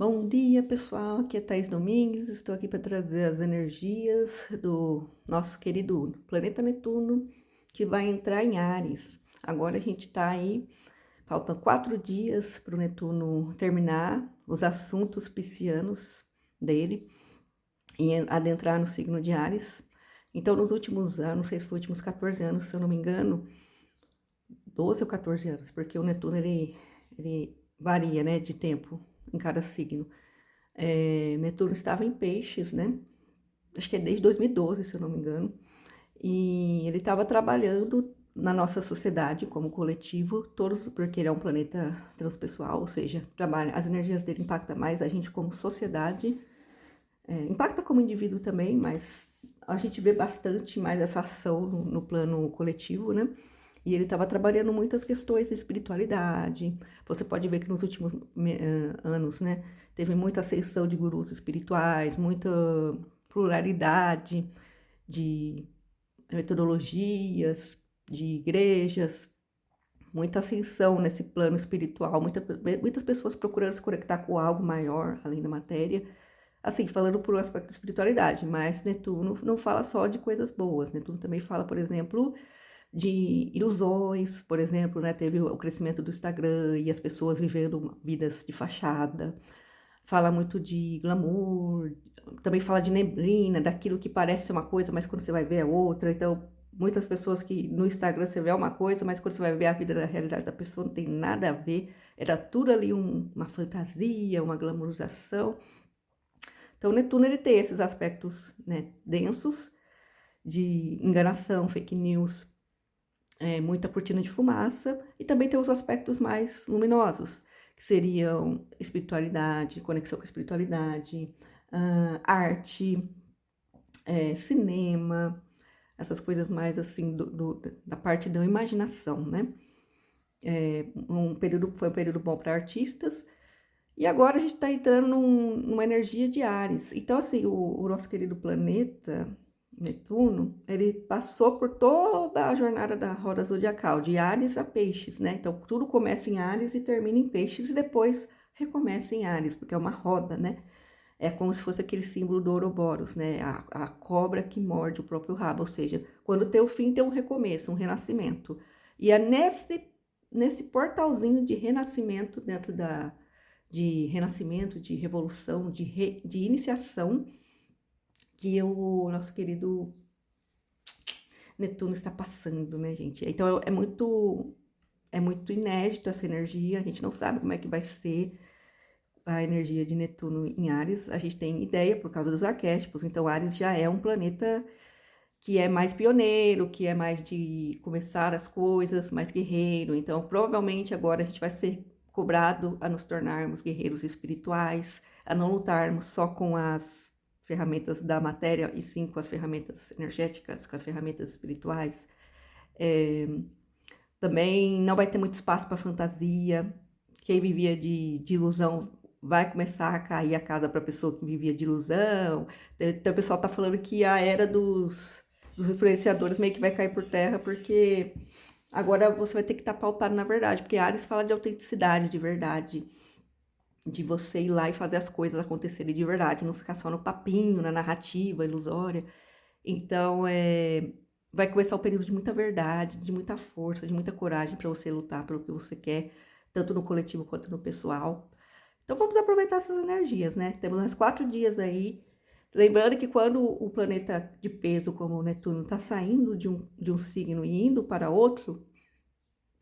Bom dia, pessoal. Aqui é Thaís Domingues. Estou aqui para trazer as energias do nosso querido planeta Netuno, que vai entrar em Áries. Agora a gente está aí, faltam 4 dias para o Netuno terminar os assuntos piscianos dele e adentrar no signo de Áries. Então, nos últimos anos, não sei se foi os últimos 14 anos, se eu não me engano, 12 ou 14 anos, porque o Netuno ele varia, né, de tempo em cada signo. Netuno estava em Peixes, né? Acho que é desde 2012, se eu não me engano. E ele estava trabalhando na nossa sociedade como coletivo, todos, porque ele é um planeta transpessoal, ou seja, trabalha, as energias dele impactam mais a gente como sociedade, impacta como indivíduo também, mas a gente vê bastante mais essa ação no plano coletivo, né? E ele estava trabalhando muitas questões de espiritualidade. Você pode ver que nos últimos anos, né, teve muita ascensão de gurus espirituais, muita pluralidade de metodologias, de igrejas, muita ascensão nesse plano espiritual, muitas pessoas procurando se conectar com algo maior, além da matéria. Assim, falando por um aspecto de espiritualidade, mas Netuno não fala só de coisas boas. Netuno também fala, por exemplo, de ilusões, por exemplo, né? Teve o crescimento do Instagram e as pessoas vivendo vidas de fachada. Fala muito de glamour, também fala de neblina, daquilo que parece ser uma coisa, mas quando você vai ver é outra. Então, muitas pessoas que no Instagram você vê uma coisa, mas quando você vai ver a vida da realidade da pessoa não tem nada a ver. Era tudo ali uma fantasia, uma glamourização. Então, Netuno ele tem esses aspectos, né, densos de enganação, fake news, muita cortina de fumaça, e também tem os aspectos mais luminosos, que seriam espiritualidade, conexão com a espiritualidade, arte, cinema, essas coisas mais assim da parte da imaginação, né? Foi um período bom para artistas, e agora a gente está entrando numa energia de Áries. Então, assim, o nosso querido planeta Netuno, ele passou por toda a jornada da roda zodiacal, de Áries a Peixes, né? Então, tudo começa em Áries e termina em Peixes e depois recomeça em Áries, porque é uma roda, né? É como se fosse aquele símbolo do Ouroboros, né? A cobra que morde o próprio rabo, ou seja, quando tem o fim, tem um recomeço, um renascimento. E é nesse portalzinho de renascimento dentro de renascimento, de revolução, de iniciação, que o nosso querido Netuno está passando, né, gente? Então é muito inédito essa energia, a gente não sabe como é que vai ser a energia de Netuno em Áries. A gente tem ideia por causa dos arquétipos, então Áries já é um planeta que é mais pioneiro, que é mais de começar as coisas, mais guerreiro. Então, provavelmente agora a gente vai ser cobrado a nos tornarmos guerreiros espirituais, a não lutarmos só com as ferramentas da matéria, e sim com as ferramentas energéticas, com as ferramentas espirituais. Também não vai ter muito espaço para fantasia. Quem vivia de ilusão vai começar a cair a casa para a pessoa que vivia de ilusão. Então, o pessoal está falando que a era dos influenciadores meio que vai cair por terra, porque agora você vai ter que estar pautado na verdade, porque Ares fala de autenticidade, de verdade, de você ir lá e fazer as coisas acontecerem de verdade, não ficar só no papinho, na narrativa ilusória. Então, vai começar um período de muita verdade, de muita força, de muita coragem para você lutar pelo que você quer, tanto no coletivo quanto no pessoal. Então, vamos aproveitar essas energias, né? Temos mais 4 dias aí. Lembrando que quando o planeta de peso, como o Netuno, está saindo de um signo e indo para outro,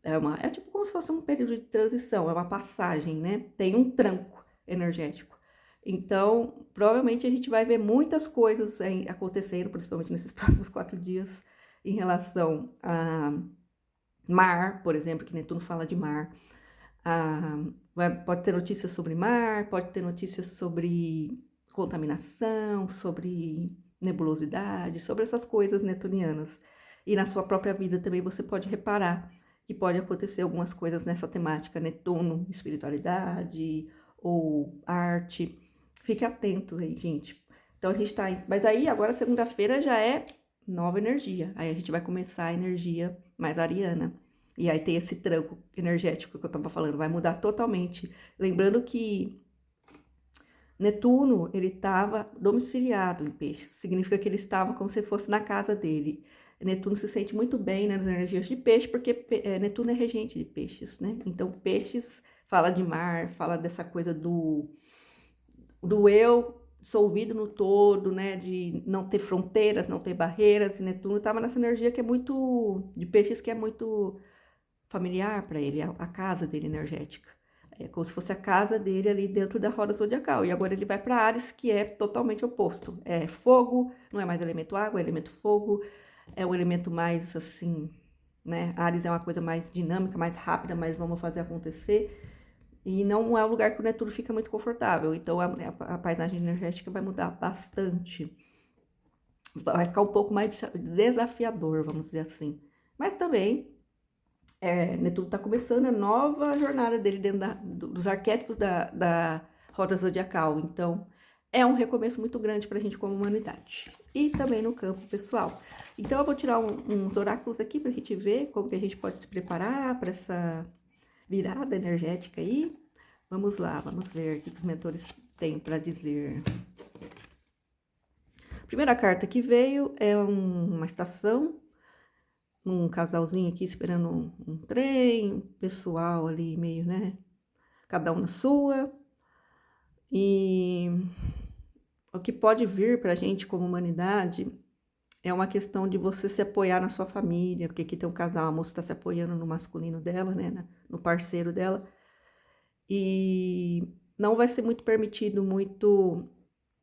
é tipo como se fosse um período de transição, é uma passagem, né? Tem um tranco energético. Então, provavelmente a gente vai ver muitas coisas acontecendo, principalmente nesses próximos 4 dias, em relação a mar, por exemplo, que Netuno fala de mar. Pode ter notícias sobre mar, pode ter notícias sobre contaminação, sobre nebulosidade, sobre essas coisas netunianas. E na sua própria vida também você pode reparar que pode acontecer algumas coisas nessa temática, Netuno, espiritualidade ou arte. Fique atento aí, gente. Então a gente tá aí. Mas aí agora segunda-feira já é nova energia. Aí a gente vai começar a energia mais ariana. E aí tem esse tranco energético que eu tava falando, vai mudar totalmente. Lembrando que Netuno, ele estava domiciliado em peixes, significa que ele estava como se fosse na casa dele. Netuno se sente muito bem, né, nas energias de peixe, porque Netuno é regente de peixes, né? Então, peixes fala de mar, fala dessa coisa do eu dissolvido no todo, né? De não ter fronteiras, não ter barreiras. E Netuno estava nessa energia que é muito de peixes, que é muito familiar para ele, a casa dele energética. É como se fosse a casa dele ali dentro da roda zodiacal. E agora ele vai para Áries, que é totalmente oposto. É fogo, não é mais elemento água, é elemento fogo. É um elemento mais assim, né? Áries é uma coisa mais dinâmica, mais rápida, mas vamos fazer acontecer. E não é um lugar que o Netuno fica muito confortável. Então a paisagem energética vai mudar bastante. Vai ficar um pouco mais desafiador, vamos dizer assim. Mas também Netuno está começando a nova jornada dele dentro dos arquétipos da roda zodiacal. Então, é um recomeço muito grande para a gente como humanidade. E também no campo pessoal. Então, eu vou tirar uns oráculos aqui para a gente ver como que a gente pode se preparar para essa virada energética aí. Vamos lá, vamos ver o que os mentores têm para dizer. A primeira carta que veio é uma estação, um casalzinho aqui esperando um trem, pessoal ali meio, né? Cada um na sua. E o que pode vir pra gente como humanidade é uma questão de você se apoiar na sua família, porque aqui tem um casal, a moça está se apoiando no masculino dela, né? No parceiro dela. E não vai ser muito permitido, muito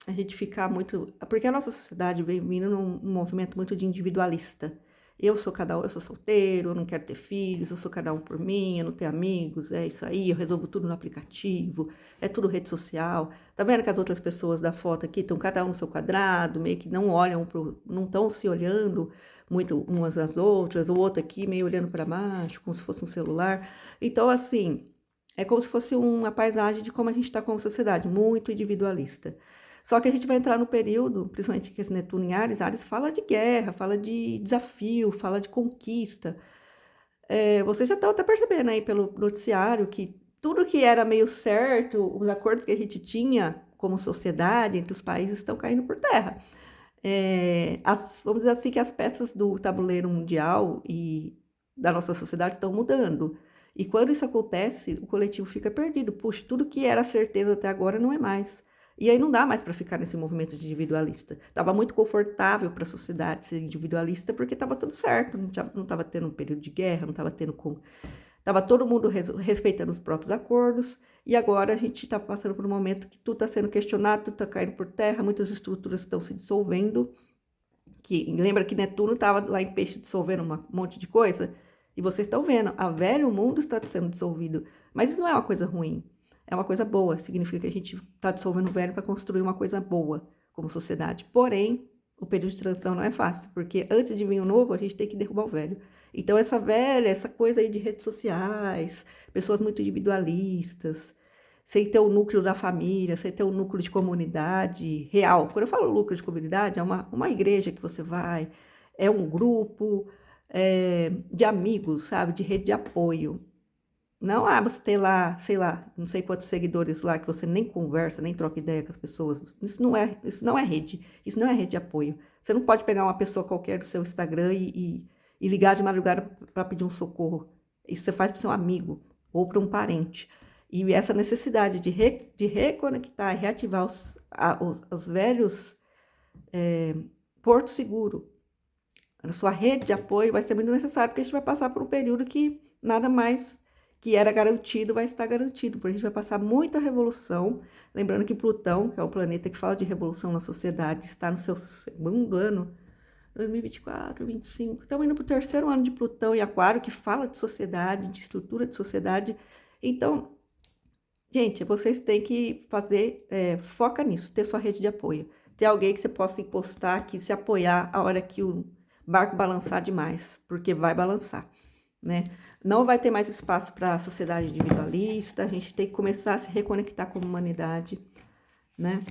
a gente ficar muito. Porque a nossa sociedade vem vindo num movimento muito de individualista. Eu sou cada um, eu sou solteiro, eu não quero ter filhos, eu sou cada um por mim, eu não tenho amigos, é isso aí, eu resolvo tudo no aplicativo, é tudo rede social. Tá vendo que as outras pessoas da foto aqui estão cada um no seu quadrado, meio que não olham não estão se olhando muito umas às outras, o outro aqui meio olhando para baixo, como se fosse um celular. Então, assim, é como se fosse uma paisagem de como a gente está como sociedade, muito individualista. Só que a gente vai entrar no período, principalmente que esse Netuno em Áries, Áries fala de guerra, fala de desafio, fala de conquista. Vocês já estão até percebendo aí pelo noticiário que tudo que era meio certo, os acordos que a gente tinha como sociedade entre os países estão caindo por terra. Vamos dizer assim que as peças do tabuleiro mundial e da nossa sociedade estão mudando. E quando isso acontece, o coletivo fica perdido. Puxa, tudo que era certeza até agora não é mais. E aí não dá mais para ficar nesse movimento individualista. Estava muito confortável para a sociedade ser individualista porque estava tudo certo, não estava tendo um período de guerra, não estava tendo estava todo mundo respeitando os próprios acordos. E agora a gente está passando por um momento que tudo está sendo questionado, tudo está caindo por terra, muitas estruturas estão se dissolvendo. Lembra que Netuno estava lá em Peixe dissolvendo um monte de coisa? E vocês estão vendo, a velho mundo está sendo dissolvido. Mas isso não é uma coisa ruim, é uma coisa boa. Significa que a gente está dissolvendo o velho para construir uma coisa boa como sociedade. Porém, o período de transição não é fácil, porque antes de vir o novo, a gente tem que derrubar o velho. Então, essa coisa aí de redes sociais, pessoas muito individualistas, sem ter o núcleo da família, sem ter o núcleo de comunidade real. Quando eu falo núcleo de comunidade, é uma igreja que você vai, é um grupo de amigos, sabe? De rede de apoio. Não, você tem lá, sei lá, não sei quantos seguidores lá que você nem conversa, nem troca ideia com as pessoas. Isso não é rede, isso não é rede de apoio. Você não pode pegar uma pessoa qualquer do seu Instagram e ligar de madrugada para pedir um socorro. Isso você faz para o seu amigo ou para um parente. E essa necessidade de reconectar e reativar os velhos porto seguro, a sua rede de apoio vai ser muito necessário, porque a gente vai passar por um período que nada mais que era garantido vai estar garantido, porque a gente vai passar muita revolução. Lembrando que Plutão, que é um planeta que fala de revolução na sociedade, está no seu segundo ano, 2024, 2025. Estamos indo para o terceiro ano de Plutão e Aquário, que fala de sociedade, de estrutura de sociedade. Então, gente, vocês têm que fazer, foca nisso, ter sua rede de apoio. Ter alguém que você possa encostar aqui, se apoiar a hora que o barco balançar demais, porque vai balançar, né? Não vai ter mais espaço para a sociedade individualista, a gente tem que começar a se reconectar com a humanidade, né?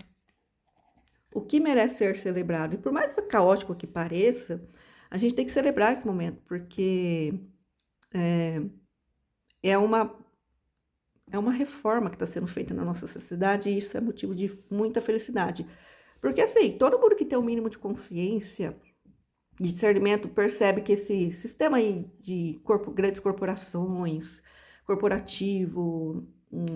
O que merece ser celebrado, e por mais caótico que pareça, a gente tem que celebrar esse momento, porque é uma é uma reforma que está sendo feita na nossa sociedade e isso é motivo de muita felicidade. Porque assim, todo mundo que tem um mínimo de consciência, de discernimento, percebe que esse sistema aí de grandes corporações, corporativo,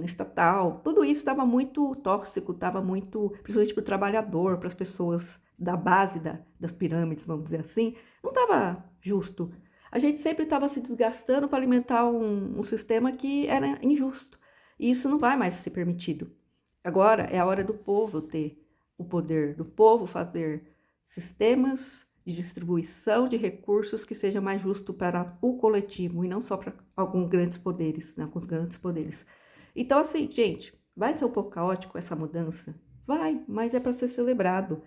estatal, tudo isso estava muito tóxico, estava muito, principalmente para o trabalhador, para as pessoas da base das pirâmides, vamos dizer assim, não estava justo. A gente sempre estava se desgastando para alimentar um sistema que era injusto. E isso não vai mais ser permitido. Agora é a hora do povo ter o poder, do povo fazer sistemas de distribuição de recursos que seja mais justo para o coletivo e não só para alguns grandes poderes, né, alguns grandes poderes. Então, assim, gente, vai ser um pouco caótico essa mudança? Vai, mas é para ser celebrado.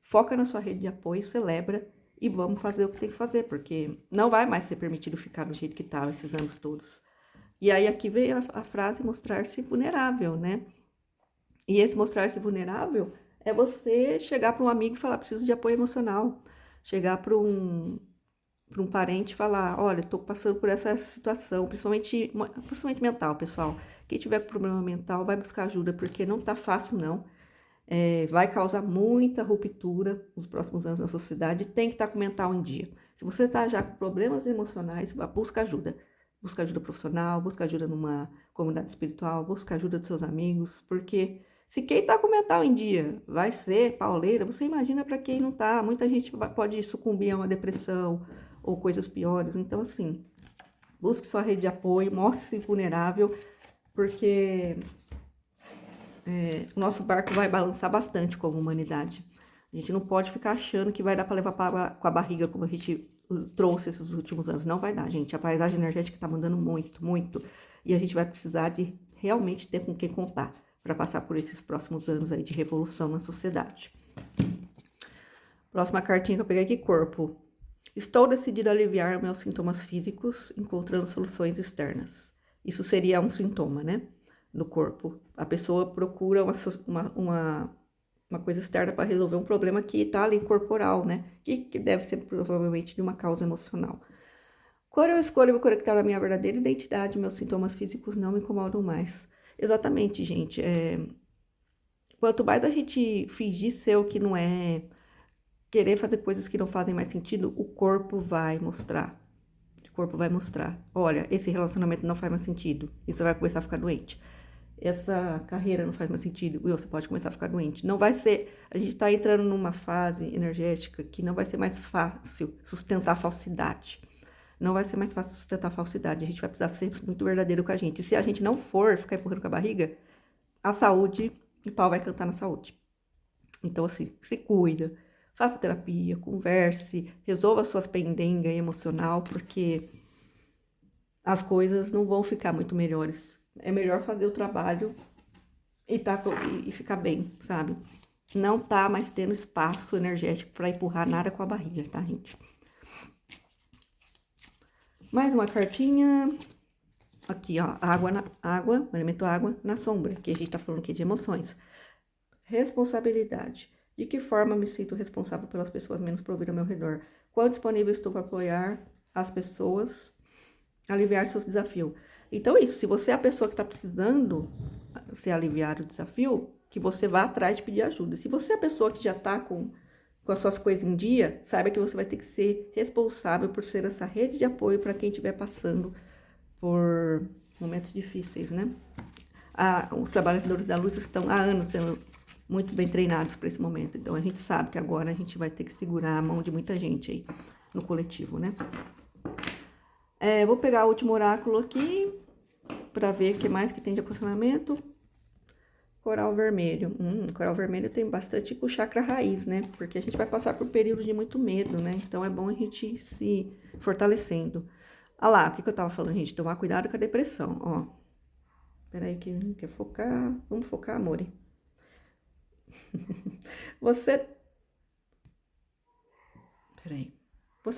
Foca na sua rede de apoio, celebra e vamos fazer o que tem que fazer, porque não vai mais ser permitido ficar do jeito que estava esses anos todos. E aí aqui veio a frase mostrar-se vulnerável, né? E esse mostrar-se vulnerável é você chegar para um amigo e falar, preciso de apoio emocional. Chegar para um parente e falar, olha, estou passando por essa situação, principalmente mental, pessoal. Quem tiver com problema mental vai buscar ajuda, porque não tá fácil, não. Vai causar muita ruptura nos próximos anos na sociedade, tem que estar com o mental em dia. Se você está já com problemas emocionais, busca ajuda. Busca ajuda profissional, busca ajuda numa comunidade espiritual, busca ajuda dos seus amigos, porque se quem está com o mental em dia vai ser pauleira, você imagina para quem não está. Muita gente pode sucumbir a uma depressão ou coisas piores. Então, assim, busque sua rede de apoio, mostre-se vulnerável, porque o nosso barco vai balançar bastante como humanidade. A gente não pode ficar achando que vai dar para levar com a barriga, como a gente trouxe esses últimos anos. Não vai dar, gente. A paisagem energética está mandando muito, muito. E a gente vai precisar de realmente ter com quem contar para passar por esses próximos anos aí de revolução na sociedade. Próxima cartinha que eu peguei aqui, corpo. Estou decidido a aliviar meus sintomas físicos, encontrando soluções externas. Isso seria um sintoma, né? Do corpo. A pessoa procura uma coisa externa para resolver um problema que está ali corporal, né? Que deve ser provavelmente de uma causa emocional. Quando eu escolho me conectar à minha verdadeira identidade, meus sintomas físicos não me incomodam mais. Exatamente, gente. Quanto mais a gente fingir ser o que não é, querer fazer coisas que não fazem mais sentido, o corpo vai mostrar. O corpo vai mostrar. Olha, esse relacionamento não faz mais sentido. E você vai começar a ficar doente. Essa carreira não faz mais sentido. E você pode começar a ficar doente. Não vai ser... A gente está entrando numa fase energética que não vai ser mais fácil sustentar a falsidade. Não vai ser mais fácil sustentar a falsidade. A gente vai precisar ser muito verdadeiro com a gente. E se a gente não for ficar empurrando com a barriga, a saúde, o pau vai cantar na saúde. Então, assim, se cuida. Faça terapia, converse, resolva suas pendengas emocional, porque as coisas não vão ficar muito melhores. É melhor fazer o trabalho e ficar bem, sabe? Não tá mais tendo espaço energético para empurrar nada com a barriga, tá, gente? Mais uma cartinha. Aqui, ó, água, o elemento água na sombra, que a gente tá falando aqui de emoções. Responsabilidade. De que forma me sinto responsável pelas pessoas menos providas ao meu redor? Quão disponível estou para apoiar as pessoas, aliviar seus desafios? Então, isso, se você é a pessoa que está precisando se aliviar o desafio, que você vá atrás de pedir ajuda. Se você é a pessoa que já está com as suas coisas em dia, saiba que você vai ter que ser responsável por ser essa rede de apoio para quem estiver passando por momentos difíceis, né? Os trabalhadores da luz estão há anos sendo muito bem treinados para esse momento. Então, a gente sabe que agora a gente vai ter que segurar a mão de muita gente aí no coletivo, né? Vou pegar o último oráculo aqui para ver o que mais que tem de aproximamento. Coral vermelho. Coral vermelho tem bastante com o chakra raiz, né? Porque a gente vai passar por períodos de muito medo, né? Então, é bom a gente se fortalecendo. Olha lá, o que eu tava falando, gente? Tomar cuidado com a depressão, ó. Peraí que não quer focar. Vamos focar, amore. Você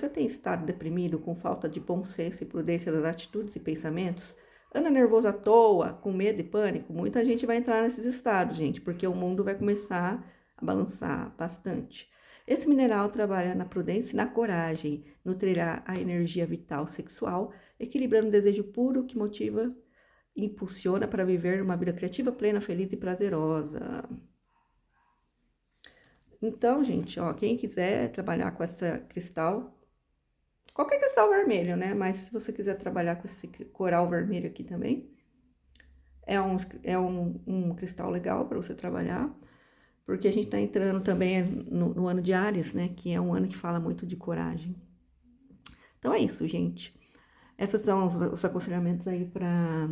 tem estado deprimido com falta de bom senso e prudência das atitudes e pensamentos? Anda nervoso à toa, com medo e pânico? Muita gente vai entrar nesses estados, gente, porque o mundo vai começar a balançar bastante. Esse mineral trabalha na prudência e na coragem, nutrirá a energia vital sexual, equilibrando o desejo puro que motiva impulsiona para viver uma vida criativa, plena, feliz e prazerosa. Então, gente, ó, quem quiser trabalhar com essa cristal, qualquer cristal vermelho, né? Mas se você quiser trabalhar com esse coral vermelho aqui também, é um cristal legal para você trabalhar, porque a gente está entrando também no ano de Áries, né? Que é um ano que fala muito de coragem. Então é isso, gente. Esses são os aconselhamentos aí para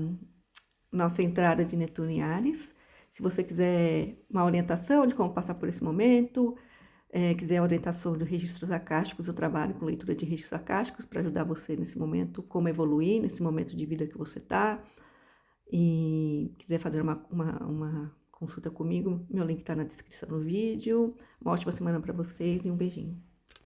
nossa entrada de Netuno em Áries. Se você quiser uma orientação de como passar por esse momento, quiser orientação de registros acásticos, eu trabalho com leitura de registros acásticos para ajudar você nesse momento, como evoluir nesse momento de vida que você está. E quiser fazer uma consulta comigo, meu link está na descrição do vídeo. Uma ótima semana para vocês e um beijinho.